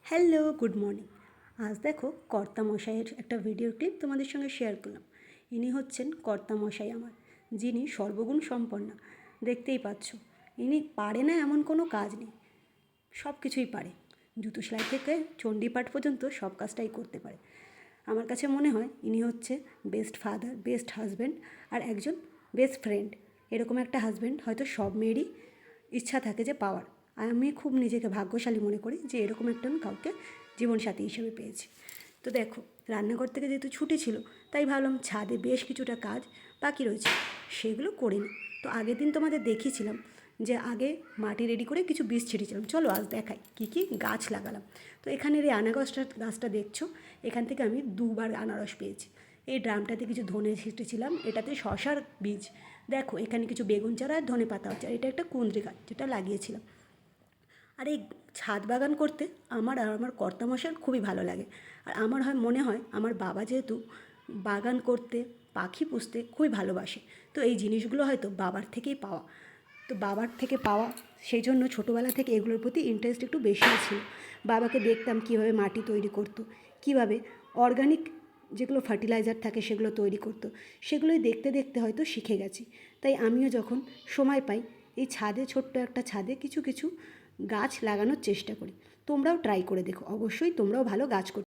Hello, good morning. আজ দেখো কর্তামশাইয়ের একটা ভিডিও ক্লিপ তোমাদের সঙ্গে শেয়ার করলাম। ইনি হচ্ছেন কর্তামশাই আমার, যিনি সর্বগুণ সম্পন্ন। দেখতেই পাচ্ছ, ইনি পারে না এমন কোনো কাজ নেই, সব কিছুই পারে। জুতো সেলাই থেকে চণ্ডীপাঠ পর্যন্ত সব কাজটাই করতে পারে। আমার কাছে মনে হয় ইনি হচ্ছে বেস্ট ফাদার, বেস্ট হাজব্যান্ড আর একজন বেস্ট ফ্রেন্ড। এরকম একটা হাজব্যান্ড হয়তো সব মেয়েরই ইচ্ছা থাকে যে পাওয়ার। আর আমি খুব নিজেকে ভাগ্যশালী মনে করি যে এরকম একটা আমি কাউকে জীবনসাথী হিসেবে পেয়েছি। তো দেখো, রান্নাঘর থেকে যেহেতু ছুটি ছিল, তাই ভাবলাম ছাদে বেশ কিছুটা কাজ বাকি রয়েছে, সেগুলো করে নিই। তো আগের দিন তোমাদের দেখিয়েছিলাম যে আগে মাটি রেডি করে কিছু বীজ ছিটিয়েছিলাম। চলো আজ দেখাই কী কী গাছ লাগালাম। তো এখানের এই গাছটা দেখছো, এখান থেকে আমি দুবার আনারস পেয়েছি। এই ড্রামটাতে কিছু ধনে ছিটেছিলাম, এটাতে শশার বীজ। দেখো এখানে কিছু বেগুন চারা আর ধনে পাতা হচ্ছে, আর এটা একটা কুঁদরি গাছ যেটা লাগিয়েছিলাম। আর এই ছাদ বাগান করতে আমার আর আমার কর্তামশাইয়ের খুবই ভালো লাগে। আর আমার মনে হয় আমার বাবা যেহেতু বাগান করতে, পাখি পুষতে খুবই ভালোবাসে, তো এই জিনিসগুলো হয়তো বাবার থেকেই পাওয়া। তো বাবার থেকে পাওয়া, সেই জন্য ছোটোবেলা থেকে এগুলোর প্রতি ইন্টারেস্ট একটু বেশি ছিল। বাবাকে দেখতাম কীভাবে মাটি তৈরি করতো, কীভাবে অর্গানিক যেগুলো ফার্টিলাইজার থাকে সেগুলো তৈরি করতো, সেগুলোই দেখতে দেখতে হয়তো শিখে গেছি। তাই আমিও যখন সময় পাই এই ছাদে, ছোট্ট একটা ছাদে কিছু কিছু গাছ লাগানোর চেষ্টা করি। তোমরাও ট্রাই করে দেখো, অবশ্যই তোমরাও ভালো গাছ করতে